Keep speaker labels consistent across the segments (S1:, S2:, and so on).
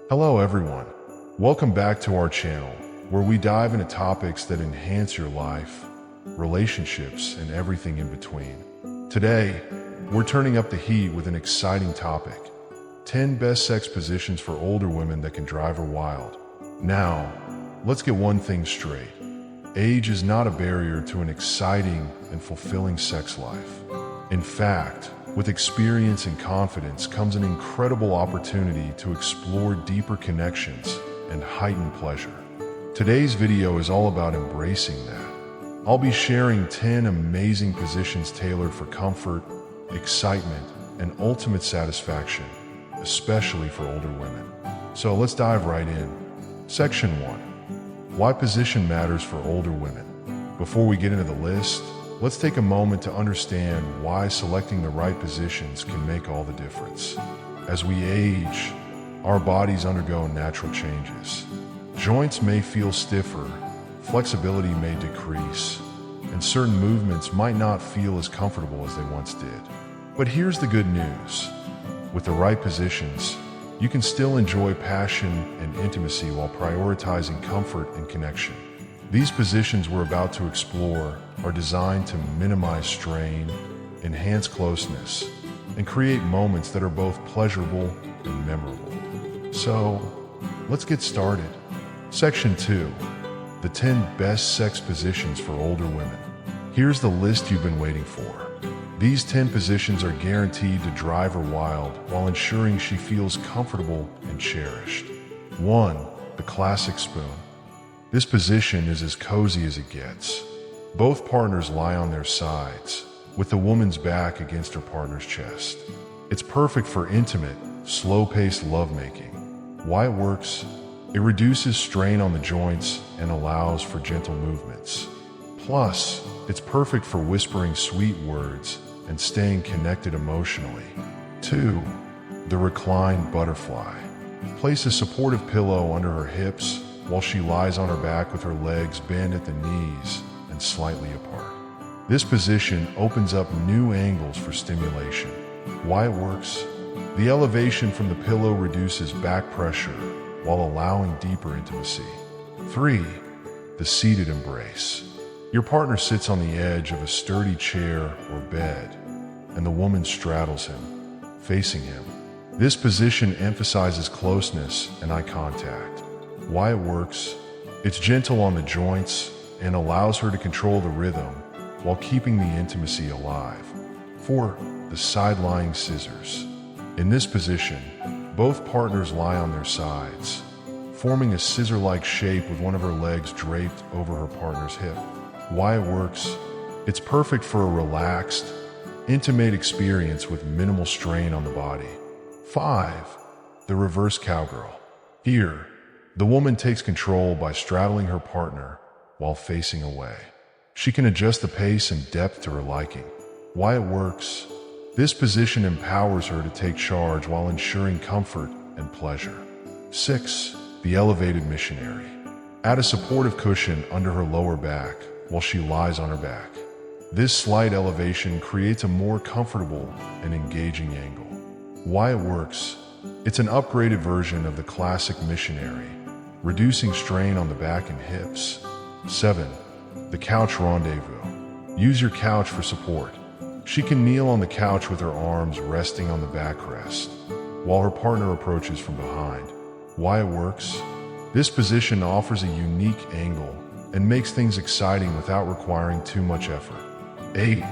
S1: Hello everyone, welcome back to our channel, where we dive into topics that enhance your life, relationships, and everything in between. Today, we're turning up the heat with an exciting topic: 10 best sex positions for older women that can drive her wild. Now, let's get one thing straight. Age is not a barrier to an exciting and fulfilling sex life. In fact, with experience and confidence comes an incredible opportunity to explore deeper connections and heighten pleasure. Today's video is all about embracing that. I'll be sharing 10 amazing positions tailored for comfort, excitement, and ultimate satisfaction, especially for older women. So let's dive right in. Section 1. Why position matters for older women. Before we get into the list, let's take a moment to understand why selecting the right positions can make all the difference. As we age, our bodies undergo natural changes. Joints may feel stiffer, flexibility may decrease, and certain movements might not feel as comfortable as they once did. But here's the good news. With the right positions, you can still enjoy passion and intimacy while prioritizing comfort and connection. These positions we're about to explore are designed to minimize strain, enhance closeness, and create moments that are both pleasurable and memorable. So, let's get started. Section 2. The 10 best sex positions for older women. Here's the list you've been waiting for. These 10 positions are guaranteed to drive her wild while ensuring she feels comfortable and cherished. 1. The classic spoon. This position is as cozy as it gets. Both partners lie on their sides, with the woman's back against her partner's chest. It's perfect for intimate, slow-paced lovemaking. Why it works? It reduces strain on the joints and allows for gentle movements. Plus, it's perfect for whispering sweet words and staying connected emotionally. 2. The reclined butterfly. Place a supportive pillow under her hips while she lies on her back with her legs bent at the knees and slightly apart. This position opens up new angles for stimulation. Why it works? The elevation from the pillow reduces back pressure while allowing deeper intimacy. 3. The seated embrace. Your partner sits on the edge of a sturdy chair or bed, and the woman straddles him, facing him. This position emphasizes closeness and eye contact. Why it works? It's gentle on the joints and allows her to control the rhythm while keeping the intimacy alive. 4. The side-lying scissors. In this position, both partners lie on their sides, forming a scissor-like shape with one of her legs draped over her partner's hip. Why it works? It's perfect for a relaxed, intimate experience with minimal strain on the body. 5. The reverse cowgirl. Here, the woman takes control by straddling her partner while facing away. She can adjust the pace and depth to her liking. Why it works? This position empowers her to take charge while ensuring comfort and pleasure. 6. The elevated missionary. Add a supportive cushion under her lower back while she lies on her back. This slight elevation creates a more comfortable and engaging angle. Why it works? It's an upgraded version of the classic missionary, reducing strain on the back and hips. 7. The couch rendezvous. Use your couch for support. She can kneel on the couch with her arms resting on the backrest, while her partner approaches from behind. Why it works? This position offers a unique angle and makes things exciting without requiring too much effort. 8.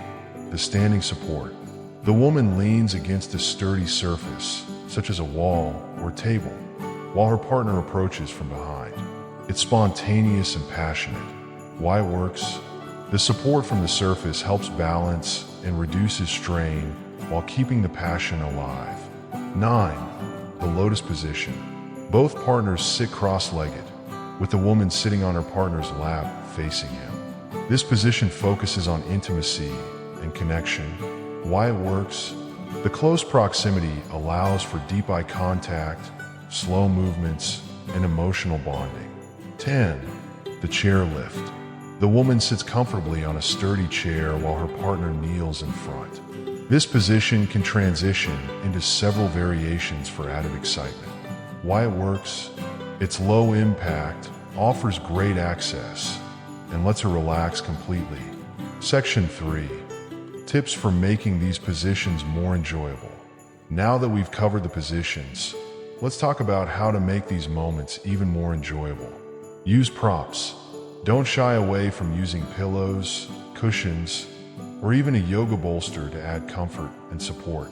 S1: The standing support. The woman leans against a sturdy surface, such as a wall or table, while her partner approaches from behind. It's spontaneous and passionate. Why it works? The support from the surface helps balance and reduces strain while keeping the passion alive. 9. The lotus position. Both partners sit cross-legged, with the woman sitting on her partner's lap facing him. This position focuses on intimacy and connection. Why it works? The close proximity allows for deep eye contact, slow movements, and emotional bonding. 10. The chair lift. The woman sits comfortably on a sturdy chair while her partner kneels in front. This position can transition into several variations for added excitement. Why it works? It's low impact, offers great access, and lets her relax completely. Section 3. Tips for making these positions more enjoyable. Now that we've covered the positions, let's talk about how to make these moments even more enjoyable. Use props. Don't shy away from using pillows, cushions, or even a yoga bolster to add comfort and support.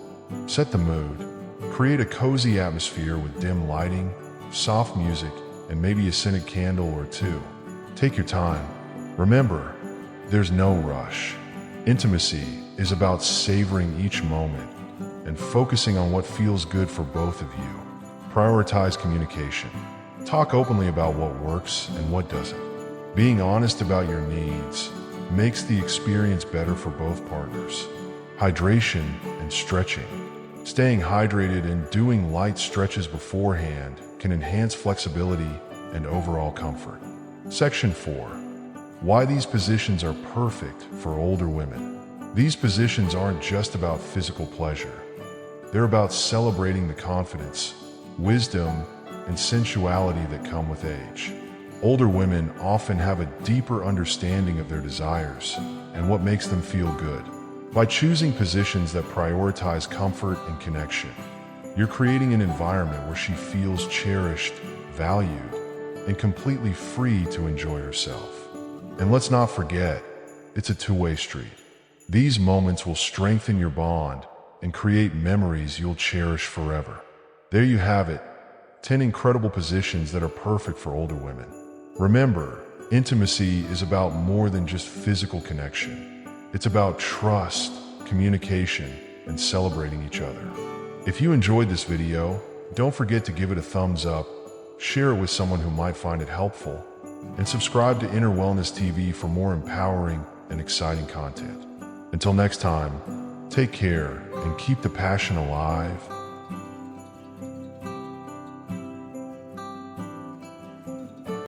S1: Set the mood. Create a cozy atmosphere with dim lighting, soft music, and maybe a scented candle or two. Take your time. Remember, there's no rush. Intimacy is about savoring each moment and focusing on what feels good for both of you. Prioritize communication. Talk openly about what works and what doesn't. Being honest about your needs makes the experience better for both partners. Hydration and stretching. Staying hydrated and doing light stretches beforehand can enhance flexibility and overall comfort. Section 4. Why these positions are perfect for older women. These positions aren't just about physical pleasure. They're about celebrating the confidence, wisdom, and sensuality that come with age. Older women often have a deeper understanding of their desires and what makes them feel good. By choosing positions that prioritize comfort and connection, you're creating an environment where she feels cherished, valued, and completely free to enjoy herself. And let's not forget, it's a two-way street. These moments will strengthen your bond and create memories you'll cherish forever. There you have it, 10 incredible positions that are perfect for older women. Remember, intimacy is about more than just physical connection. It's about trust, communication, and celebrating each other. If you enjoyed this video, don't forget to give it a thumbs up, share it with someone who might find it helpful, and subscribe to Inner Wellness TV for more empowering and exciting content. Until next time, take care and keep the passion alive